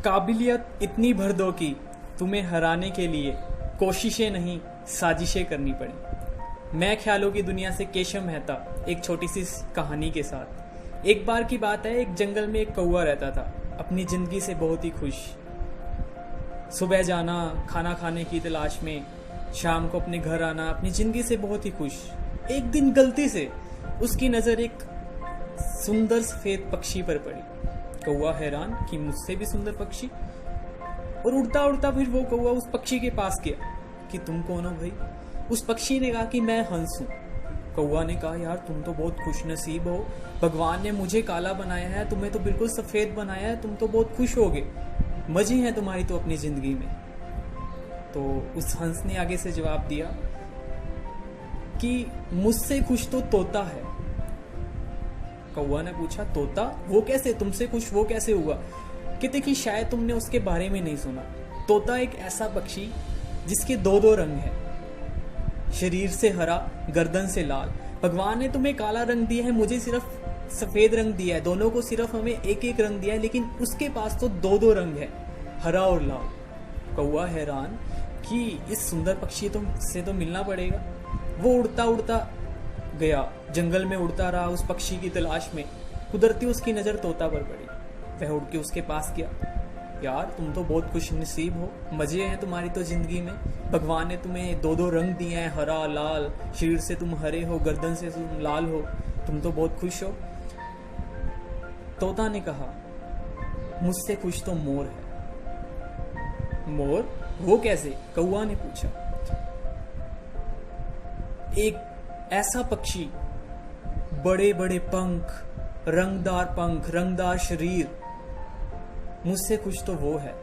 काबिलियत इतनी भर दो कि तुम्हें हराने के लिए कोशिशें नहीं साजिशें करनी पड़ी। मैं ख्यालों की दुनिया से केशव मेहता, एक छोटी सी कहानी के साथ। एक बार की बात है, एक जंगल में एक कौवा रहता था, अपनी जिंदगी से बहुत ही खुश। सुबह जाना खाना खाने की तलाश में, शाम को अपने घर आना, अपनी जिंदगी से बहुत ही खुश। एक दिन गलती से उसकी नजर एक सुंदर सफेद पक्षी पर पड़ी। कौवा हैरान कि मुझसे भी सुंदर पक्षी, और उड़ता उड़ता फिर वो कौवा उस पक्षी के पास गया कि तुम कौन हो भाई। उस पक्षी ने कहा कि मैं हंस हूं। कौवा ने कहा यार तुम तो बहुत खुशनसीब हो, भगवान ने मुझे काला बनाया है, तुम्हें तो बिल्कुल सफेद बनाया है, तुम तो बहुत खुश होगे, मजे हैं तुम्हारी तो अपनी जिंदगी में। तो उस हंस ने आगे से जवाब दिया कि मुझसे खुश तो तोता है। कौवा ने पूछा तोता, वो कैसे, तुमसे खुश वो कैसे हुआ? कहते कि शायद तुमने उसके बारे में नहीं सुना। तोता एक ऐसा पक्षी जिसके दो दो रंग हैं, शरीर से हरा, गर्दन से लाल। भगवान ने तुम्हें काला रंग दिया है, मुझे सिर्फ सफेद रंग दिया है, दोनों को सिर्फ हमें एक एक रंग दिया है, लेकिन उसके पास तो दो दो रंग है, हरा और लाल। कौवा हैरान कि इस सुंदर पक्षी से तो मिलना पड़ेगा। वो उड़ता उड़ता गया, जंगल में उड़ता रहा उस पक्षी की तलाश में। कुदरती उसकी नजर तोता पर पड़ी। वह उड़ के उसके पास गया। यार तुम तो बहुत खुशनसीब हो, मजे हैं तुम्हारी तो जिंदगी में, भगवान ने तुम्हें दो दो रंग दिए हैं, हरा लाल, शरीर से तुम हरे हो, गर्दन से तुम लाल हो, तुम तो बहुत खुश हो। तोता ने कहा मुझसे खुश तो मोर है। मोर, वो कैसे? कौवा ने पूछा। एक ऐसा पक्षी, बड़े बड़े पंख, रंगदार शरीर, मुझसे खुश तो वो है,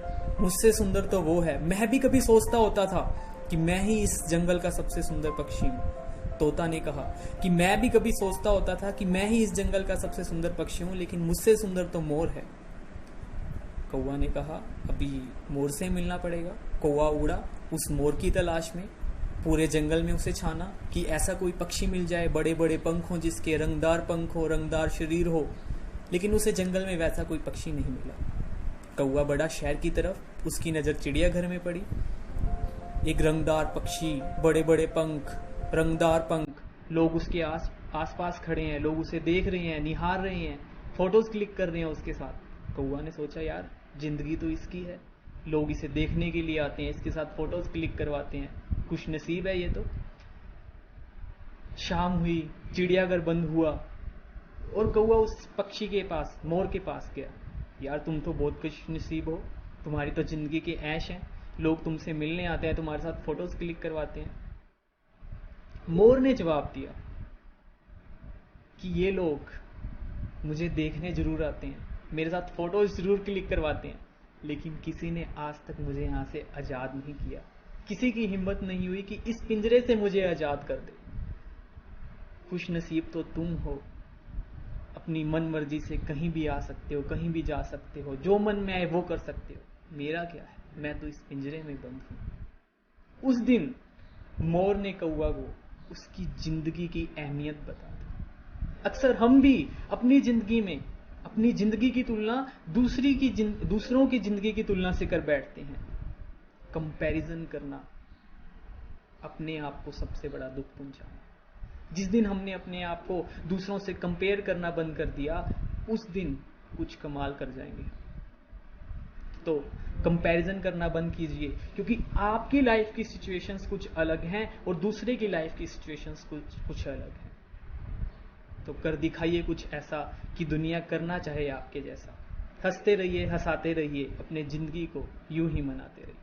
मुझसे सुंदर तो वो है। मैं भी कभी सोचता होता था कि मैं ही इस जंगल का सबसे सुंदर पक्षी हूं। तोता ने कहा कि मैं भी कभी सोचता होता था कि मैं ही इस जंगल का सबसे सुंदर पक्षी हूं, लेकिन मुझसे सुंदर तो मोर है। कौवा ने कहा अभी मोर से मिलना पड़ेगा। कौवा उड़ा उस मोर की तलाश में, पूरे जंगल में उसे छाना कि ऐसा कोई पक्षी मिल जाए, बड़े बड़े पंख हो, जिसके रंगदार पंख हो, रंगदार शरीर हो, लेकिन उसे जंगल में वैसा कोई पक्षी नहीं मिला। कौवा बड़ा शहर की तरफ, उसकी नजर चिड़ियाघर में पड़ी। एक रंगदार पक्षी, बड़े बड़े पंख, रंगदार पंख, लोग उसके आसपास खड़े हैं, लोग उसे देख रहे हैं, निहार रहे हैं, फोटोज क्लिक कर रहे हैं उसके साथ। कौवा ने सोचा यार जिंदगी तो इसकी है, लोग इसे देखने के लिए आते हैं, इसके साथ फोटोज क्लिक करवाते हैं, खुश नसीब है ये तो। शाम हुई, चिड़ियाघर बंद हुआ और कौवा उस पक्षी के पास, मोर के पास गया। यार तुम तो बहुत खुश नसीब हो, तुम्हारी तो जिंदगी के ऐश हैं, लोग तुमसे मिलने आते हैं, तुम्हारे साथ फोटोज क्लिक करवाते हैं। मोर ने जवाब दिया कि ये लोग मुझे देखने जरूर आते हैं, मेरे साथ फोटोज जरूर क्लिक करवाते हैं, लेकिन किसी ने आज तक मुझे यहाँ से आजाद नहीं किया, किसी की हिम्मत नहीं हुई कि इस पिंजरे से मुझे आजाद कर दे। खुश नसीब तो तुम हो, अपनी मन मर्जी से कहीं भी आ सकते हो, कहीं भी जा सकते हो, जो मन में आए वो कर सकते हो। मेरा क्या है, मैं तो इस पिंजरे में बंद हूं। उस दिन मोर ने कौवा को उसकी जिंदगी की अहमियत बता दी। अक्सर हम भी अपनी जिंदगी में अपनी जिंदगी की तुलना दूसरों की जिंदगी की तुलना से कर बैठते हैं। कंपैरिजन करना अपने आप को सबसे बड़ा दुख पहुंचाना। जिस दिन हमने अपने आप को दूसरों से कंपेयर करना बंद कर दिया, उस दिन कुछ कमाल कर जाएंगे। तो कंपैरिजन करना बंद कीजिए, क्योंकि आपकी लाइफ की सिचुएशंस कुछ अलग हैं और दूसरे की लाइफ की सिचुएशंस कुछ अलग हैं। तो कर दिखाइए कुछ ऐसा कि दुनिया करना चाहे आपके जैसा। हंसते रहिए, हंसाते रहिए, अपने जिंदगी को यूं ही मनाते रहिए।